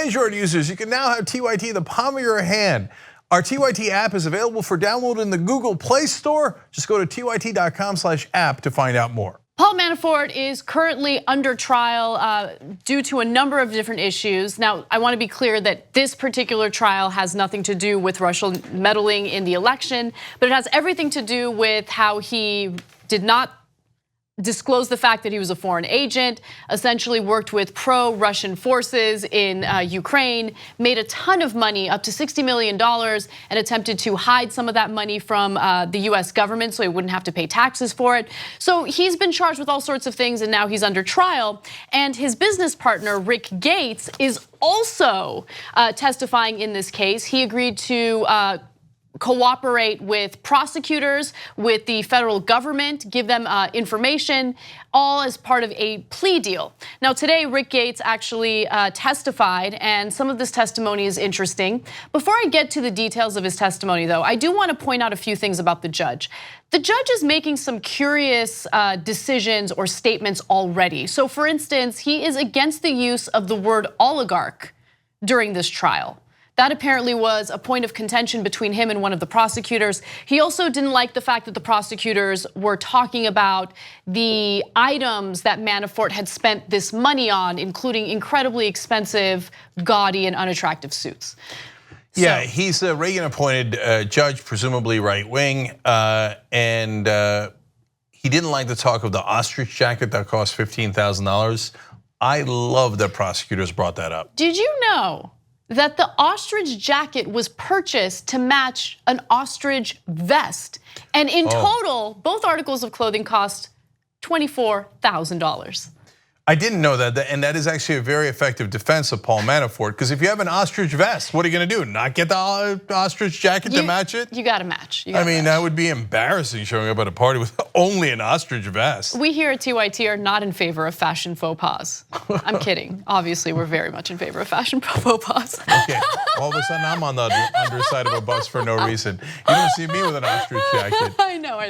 Android users, you can now have TYT in the palm of your hand. Our TYT app is available for download in the Google Play Store. Just go to tyt.com/app to find out more. Paul Manafort is currently under trial due to a number of different issues. Now, I want to be clear that this particular trial has nothing to do with Russia meddling in the election, but it has everything to do with how he did not disclosed the fact that he was a foreign agent, essentially worked with pro-Russian forces in Ukraine, made a ton of money, up to $60 million, and attempted to hide some of that money from the US government so he wouldn't have to pay taxes for it. So he's been charged with all sorts of things, and now he's under trial. And his business partner, Rick Gates, is also testifying in this case. He agreed to cooperate with prosecutors, with the federal government, give them information, all as part of a plea deal. Now today, Rick Gates actually testified, and some of this testimony is interesting. Before I get to the details of his testimony though, I do want to point out a few things about the judge. The judge is making some curious decisions or statements already. So for instance, he is against the use of the word oligarch during this trial. That apparently was a point of contention between him and one of the prosecutors. He also didn't like the fact that the prosecutors were talking about the items that Manafort had spent this money on, including incredibly expensive, gaudy, and unattractive suits. Yeah, he's a Reagan-appointed judge, presumably right-wing, and he didn't like the talk of the ostrich jacket that cost $15,000. I love that prosecutors brought that up. Did you know that the ostrich jacket was purchased to match an ostrich vest? And in total, both articles of clothing cost $24,000. I didn't know that, and that is actually a very effective defense of Paul Manafort, because if you have an ostrich vest, what are you gonna do? Not get the ostrich jacket to match it? You gotta match. I mean, that would be embarrassing showing up at a party with only an ostrich vest. We here at TYT are not in favor of fashion faux pas. I'm kidding. Obviously, we're very much in favor of fashion faux pas. Okay, all of a sudden I'm on the underside of a bus for no reason. You don't see me with an ostrich jacket. I know.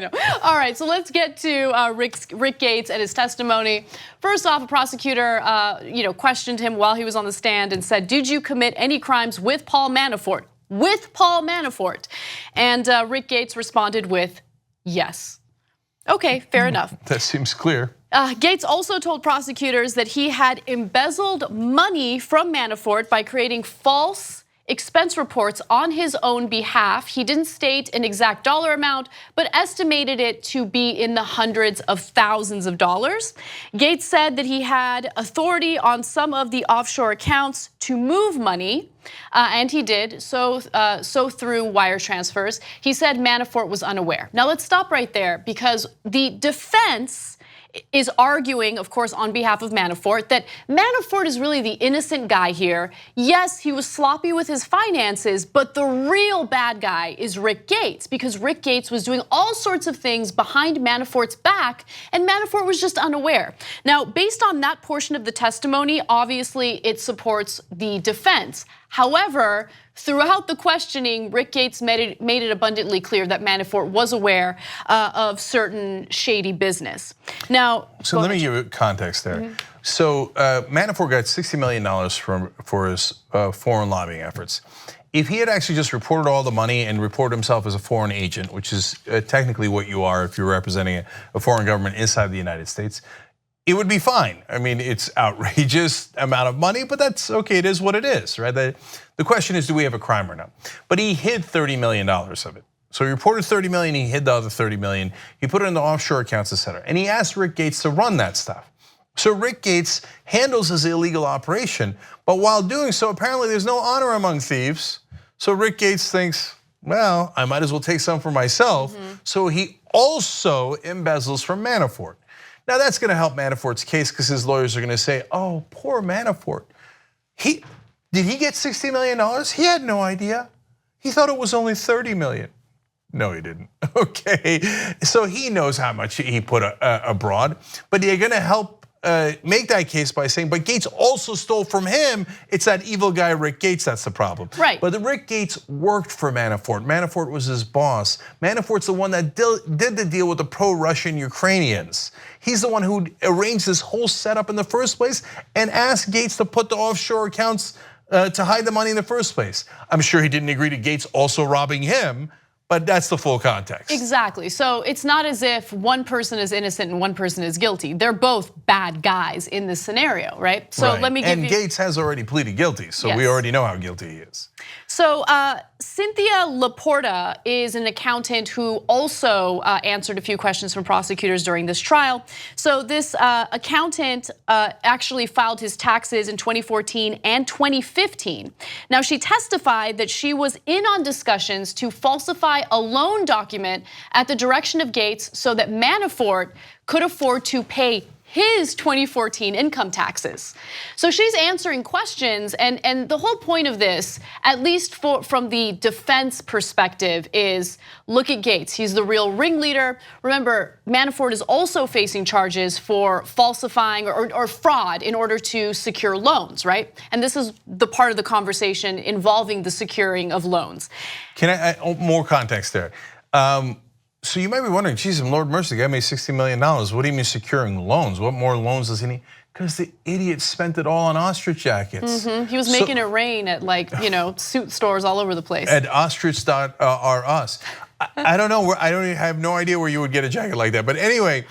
All right, so let's get to Rick Gates and his testimony. First off, a prosecutor questioned him while he was on the stand and said, "Did you commit any crimes with Paul Manafort?" With Paul Manafort. And Rick Gates responded with, "Yes." Okay, fair enough. That seems clear. Gates also told prosecutors that he had embezzled money from Manafort by creating false expense reports on his own behalf. He didn't state an exact dollar amount, but estimated it to be in the hundreds of thousands of dollars. Gates said that he had authority on some of the offshore accounts to move money, and he did so through wire transfers. He said Manafort was unaware. Now let's stop right there, because the defense is arguing, of course, on behalf of Manafort, that Manafort is really the innocent guy here. Yes, he was sloppy with his finances, but the real bad guy is Rick Gates, because Rick Gates was doing all sorts of things behind Manafort's back, and Manafort was just unaware. Now, based on that portion of the testimony, obviously it supports the defense. However, throughout the questioning, Rick Gates made it abundantly clear that Manafort was aware of certain shady business. Now, so let me give you context there. So Manafort got $60 million for his foreign lobbying efforts. If he had actually just reported all the money and reported himself as a foreign agent, which is technically what you are if you're representing a foreign government inside the United States, it would be fine. I mean, it's outrageous amount of money, but that's okay, it is what it is, right? The question is, do we have a crime or not? But he hid $30 million of it. So he reported 30 million, he hid the other 30 million. He put it in the offshore accounts, etc. And he asked Rick Gates to run that stuff. So Rick Gates handles his illegal operation, but while doing so, apparently there's no honor among thieves. So Rick Gates thinks, well, I might as well take some for myself. So he also embezzles from Manafort. Now that's gonna help Manafort's case, because his lawyers are gonna say, oh, poor Manafort. Did he get $60 million? He had no idea. He thought it was only 30 million. No, he didn't. Okay, so he knows how much he put abroad, but they're gonna help make that case by saying, but Gates also stole from him. It's that evil guy, Rick Gates, that's the problem. Right. But the Rick Gates worked for Manafort. Manafort was his boss. Manafort's the one that did the deal with the pro-Russian Ukrainians. He's the one who arranged this whole setup in the first place and asked Gates to put the offshore accounts to hide the money in the first place. I'm sure he didn't agree to Gates also robbing him, but that's the full context. Exactly. So it's not as if one person is innocent and one person is guilty. They're both bad guys in this scenario, right? So let me give you. And Gates has already pleaded guilty, so we already know how guilty he is. So Cynthia Laporta is an accountant who also answered a few questions from prosecutors during this trial. So this accountant actually filed his taxes in 2014 and 2015. Now she testified that she was in on discussions to falsify a loan document at the direction of Gates so that Manafort could afford to pay his 2014 income taxes. So she's answering questions, and the whole point of this, at least from the defense perspective, is look at Gates. He's the real ringleader. Remember, Manafort is also facing charges for falsifying or fraud in order to secure loans, right? And this is the part of the conversation involving the securing of loans. Can I add more context there? So you might be wondering, geez, Lord mercy, the guy made $60 million. What do you mean securing loans? What more loans does he need? Because the idiot spent it all on ostrich jackets. He was making it rain at suit stores all over the place. At ostrich.rs. I don't know, I have no idea where you would get a jacket like that. But anyway,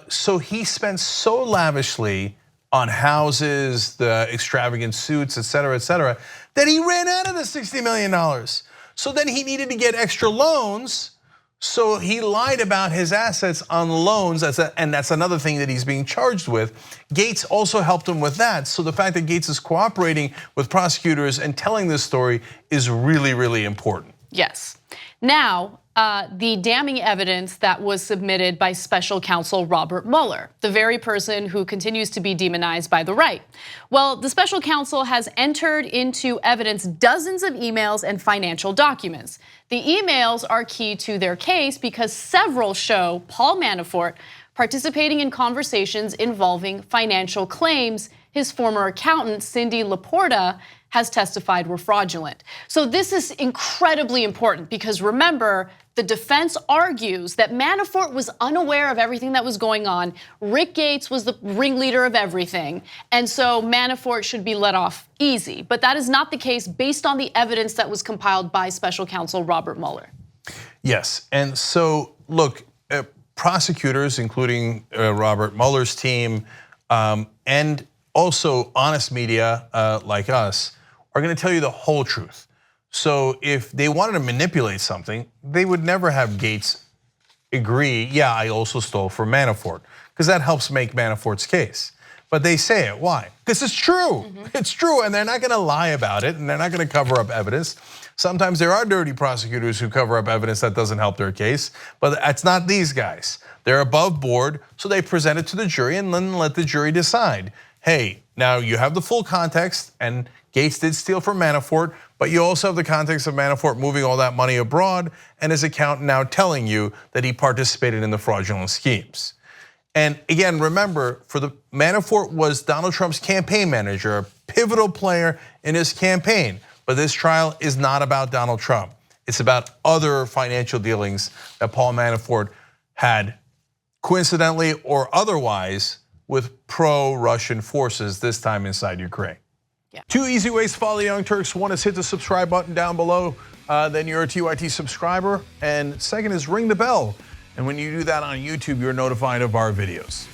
so he spent so lavishly on houses, the extravagant suits, et cetera, that he ran out of the $60 million. So then he needed to get extra loans. So he lied about his assets on loans, and that's another thing that he's being charged with. Gates also helped him with that. So the fact that Gates is cooperating with prosecutors and telling this story is really, really important. Yes. Now, the damning evidence that was submitted by special counsel Robert Mueller, the very person who continues to be demonized by the right. Well, the special counsel has entered into evidence dozens of emails and financial documents. The emails are key to their case because several show Paul Manafort participating in conversations involving financial claims his former accountant, Cindy Laporta, has testified were fraudulent. So this is incredibly important because remember, the defense argues that Manafort was unaware of everything that was going on. Rick Gates was the ringleader of everything. And so Manafort should be let off easy. But that is not the case based on the evidence that was compiled by special counsel Robert Mueller. Yes, and so look, prosecutors, including Robert Mueller's team, and also honest media like us, are gonna tell you the whole truth. So if they wanted to manipulate something, they would never have Gates agree, yeah, I also stole from Manafort, because that helps make Manafort's case. But they say it, why? Because it's true, it's true, and they're not gonna lie about it, and they're not gonna cover up evidence. Sometimes there are dirty prosecutors who cover up evidence that doesn't help their case, but it's not these guys. They're above board, so they present it to the jury and then let the jury decide. Hey, now you have the full context, and Gates did steal from Manafort, but you also have the context of Manafort moving all that money abroad and his accountant now telling you that he participated in the fraudulent schemes. And again, remember, Manafort was Donald Trump's campaign manager, a pivotal player in his campaign. But this trial is not about Donald Trump. It's about other financial dealings that Paul Manafort had, coincidentally or otherwise, with pro-Russian forces, this time inside Ukraine. Yeah. 2 easy ways to follow the Young Turks. One is hit the subscribe button down below, then you're a TYT subscriber. And second is ring the bell. And when you do that on YouTube, you're notified of our videos.